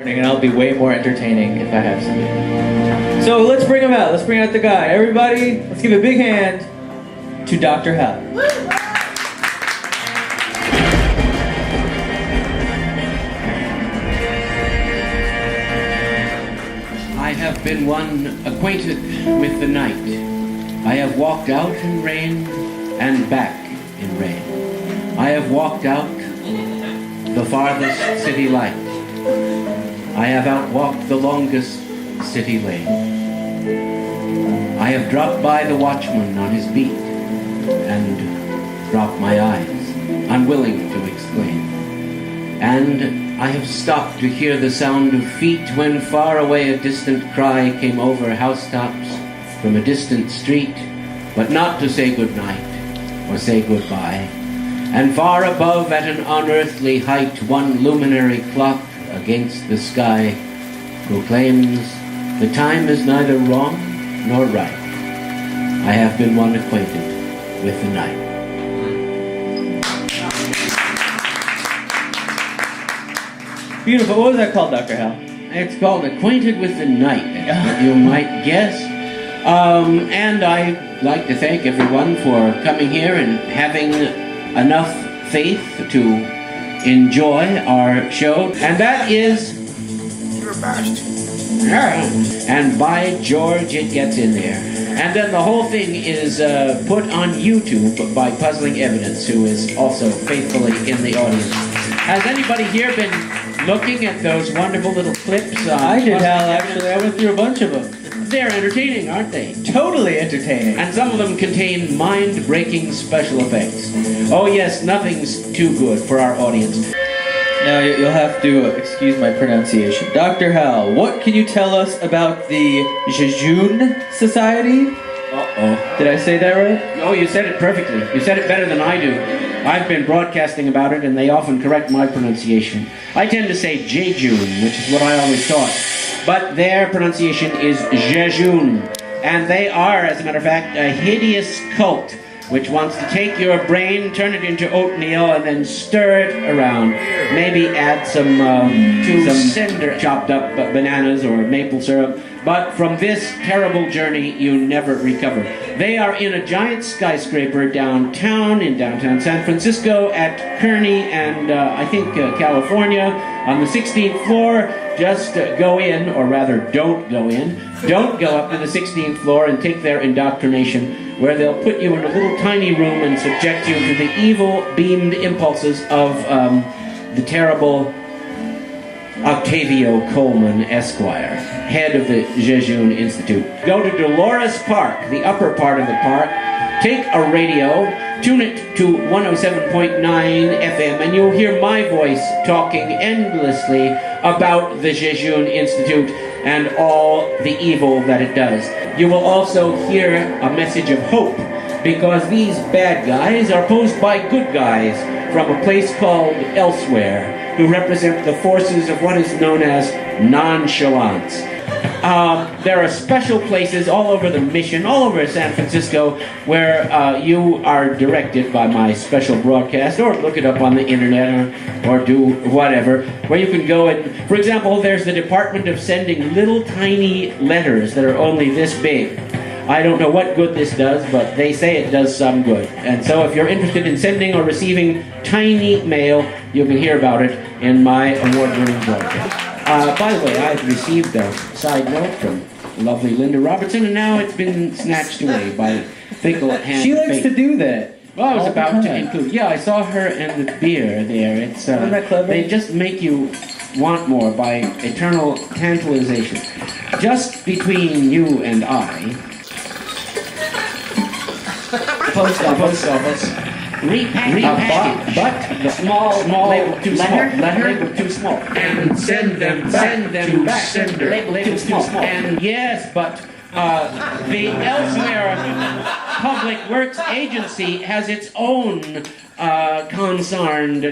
And I'll be way more entertaining if I have some. So let's bring him out. Let's bring out the guy. Everybody, let's give a big hand to Dr. Hal. I have been one acquainted with the night. I have walked out in rain and back in rain. I have walked out the farthest city light. I have outwalked the longest city lane. I have dropped by the watchman on his beat and dropped my eyes, unwilling to exclaim. And I have stopped to hear the sound of feet when far away a distant cry came over housetops from a distant street, but not to say good night or say goodbye. And far above at an unearthly height, one luminary clock against the sky proclaims the time is neither wrong nor right. I have been one acquainted with the night. Beautiful. What was that called, Dr. Hal? It's called Acquainted with the Night, you might guess. And I'd like to thank everyone for coming here and having enough faith to enjoy our show. And that is... You're bashed. And by George, it gets in there. And then the whole thing is put on YouTube by Puzzling Evidence, who is also faithfully in the audience. Has anybody here been looking at those wonderful little clips? I did, Hal, actually. I went through a bunch of them. They're entertaining, aren't they? Totally entertaining. And some of them contain mind-breaking special effects. Oh yes, nothing's too good for our audience. Now you'll have to excuse my pronunciation. Dr. Hal, what can you tell us about the Jejun Society? Uh-oh. Did I say that right? Oh, you said it perfectly. You said it better than I do. I've been broadcasting about it, and they often correct my pronunciation. I tend to say Jejun, which is what I always thought. But their pronunciation is Jejun. And they are, as a matter of fact, a hideous cult which wants to take your brain, turn it into oatmeal, and then stir it around. Maybe add some cinder chopped up bananas or maple syrup. But from this terrible journey, you never recover. They are in a giant skyscraper downtown, in downtown San Francisco, at Kearny and I think California, on the 16th floor. Just go in, or rather don't go in. Don't go up to the 16th floor and take their indoctrination, where they'll put you in a little tiny room and subject you to the evil beamed impulses of the terrible Octavio Coleman, Esquire, head of the Jejun Institute. Go to Dolores Park, the upper part of the park, take a radio, tune it to 107.9 FM, and you'll hear my voice talking endlessly about the Jejun Institute and all the evil that it does. You will also hear a message of hope, because these bad guys are posed by good guys from a place called Elsewhere, who represent the forces of what is known as nonchalance. There are special places all over the Mission, all over San Francisco, where you are directed by my special broadcast, or look it up on the internet, or do whatever, where you can go and, for example, there's the department of sending little tiny letters that are only this big. I don't know what good this does, but they say it does some good. And so if you're interested in sending or receiving tiny mail, you can hear about it in my award-winning broadcast. By the way, I've received a side note from lovely Linda Robertson, and now it's been snatched away by fickle hand. She likes to do that. Well, I was about to include. Yeah, I saw her and the beer there. It's Isn't that clever? They just make you want more by eternal tantalization. Just between you and I. Post office. Repackage. But the small label too small. And send them to sender. Label too small. And yes, but the Elsewhere Public Works Agency has its own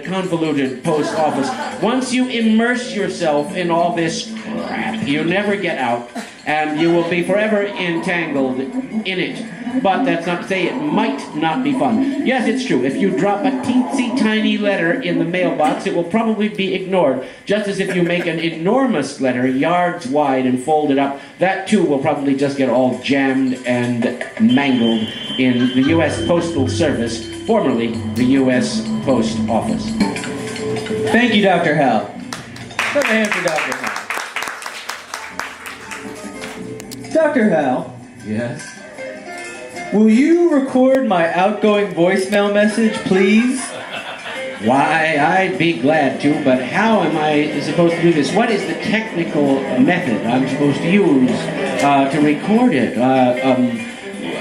convoluted post office. Once you immerse yourself in all this crap, you never get out, and you will be forever entangled in it. but that's not to say it might not be fun. Yes, it's true. If you drop a teensy tiny letter in the mailbox, it will probably be ignored. Just as if you make an enormous letter, yards wide, and fold it up, that too will probably just get all jammed and mangled in the U.S. Postal Service, formerly the U.S. Post Office. Thank you, Dr. Hal. Put a hand for Dr. Hal. Dr. Hal, Yes? will you record my outgoing voicemail message, please? Why, I'd be glad to, but how am I supposed to do this? What is the technical method I'm supposed to use to record it?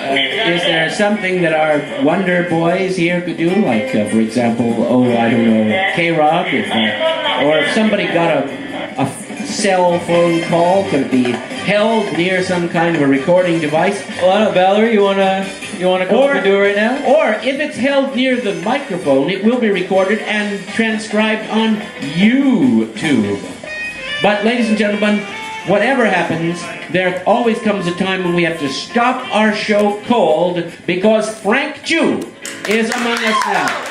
Is there something that our wonder boys here could do? Like, for example, I don't know, K-Rob? Or if somebody got a cell phone call, could it be held near some kind of a recording device? Well, I don't know, Valerie, you wanna come up and do it right now? Or if it's held near the microphone, it will be recorded and transcribed on YouTube. But ladies and gentlemen, whatever happens, there always comes a time when we have to stop our show cold because Frank Chu is among us now.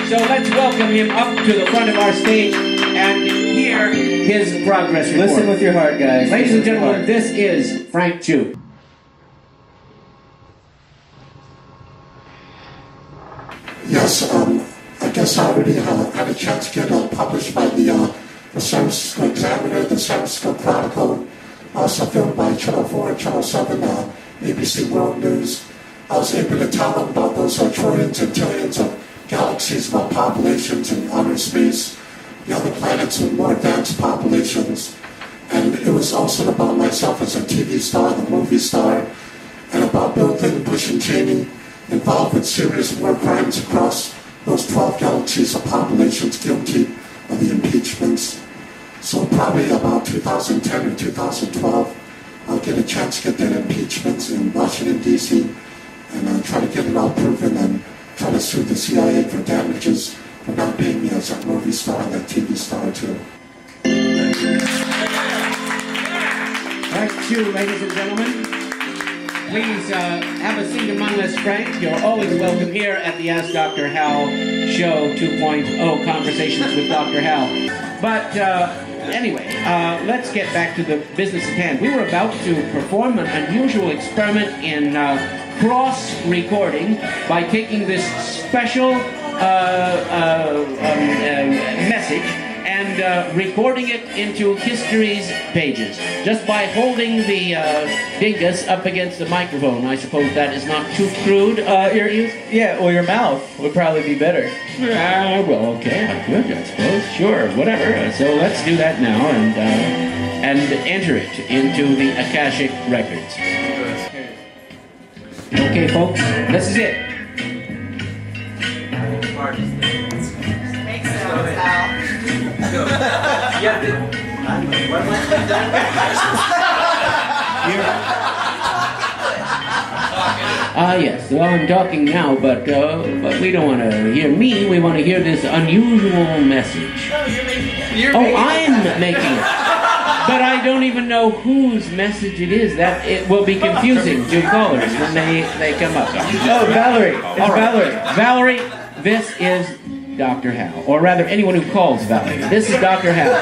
So let's welcome him up to the front of our stage and hear his progress report. Listen with your heart, guys. Ladies and gentlemen, this is Frank Chu. Yes, I guess I already had a chance to get published by the San Francisco Examiner, the San Francisco Chronicle, also filmed by Channel 4 and Channel 7, ABC World News. I was able to tell them about those trillions and trillions of galaxies, about populations in outer space, the other planets with more advanced populations. And it was also about myself as a TV star, the movie star, and about Bill Clinton, Bush, and Cheney involved with serious war crimes across those 12 galaxies of populations guilty of the impeachments. So probably about 2010 or 2012, I'll get a chance to get that impeachment in Washington, D.C., and try to get it all proven and try to sue the CIA for damages for not paying me as a movie star and a TV star too. Frank Chu, ladies and gentlemen. Please have a seat among us, Frank. You're always welcome here at the Ask Dr. Hal Show 2.0 Conversations with Dr. Hal. But anyway, let's get back to the business at hand. We were about to perform an unusual experiment in cross-recording by taking this special message and recording it into history's pages, just by holding the dingus up against the microphone. I suppose that is not too crude. Your mouth would probably be better. Well, okay, I could, I suppose. Sure, whatever. So let's do that now and enter it into the Akashic Records. Okay, folks, this is it. Yes, well, I'm talking now, but we don't want to hear me. We want to hear this unusual message. I'm making it. But I don't even know whose message it is. That it will be confusing to callers when they come up. Oh, Valerie. It's Valerie. Valerie, this is Dr. Hal, or rather anyone who calls Valerie. This is Dr. Hal,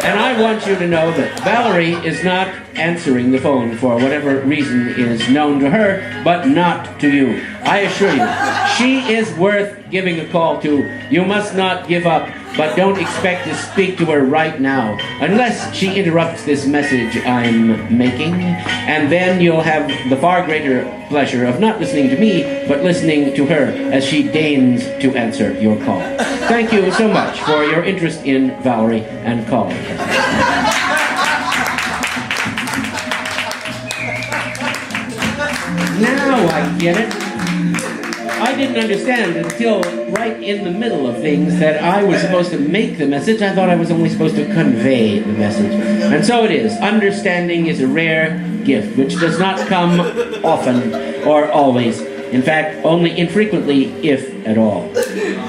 and I want you to know that Valerie is not answering the phone for whatever reason is known to her, but not to you. I assure you, she is worth giving a call to. You must not give up, but don't expect to speak to her right now, unless she interrupts this message I'm making, and then you'll have the far greater pleasure of not listening to me, but listening to her as she deigns to answer your call. Thank you so much for your interest in Valerie and calling. Now I get it. I didn't understand until right in the middle of things that I was supposed to make the message. I thought I was only supposed to convey the message. And so it is. Understanding is a rare gift, which does not come often or always. In fact, only infrequently, if at all.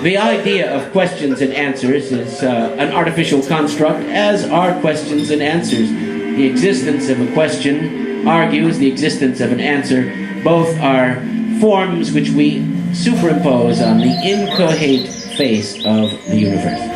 The idea of questions and answers is an artificial construct, as are questions and answers. The existence of a question argues the existence of an answer. Both are forms which we superimpose on the inchoate face of the universe.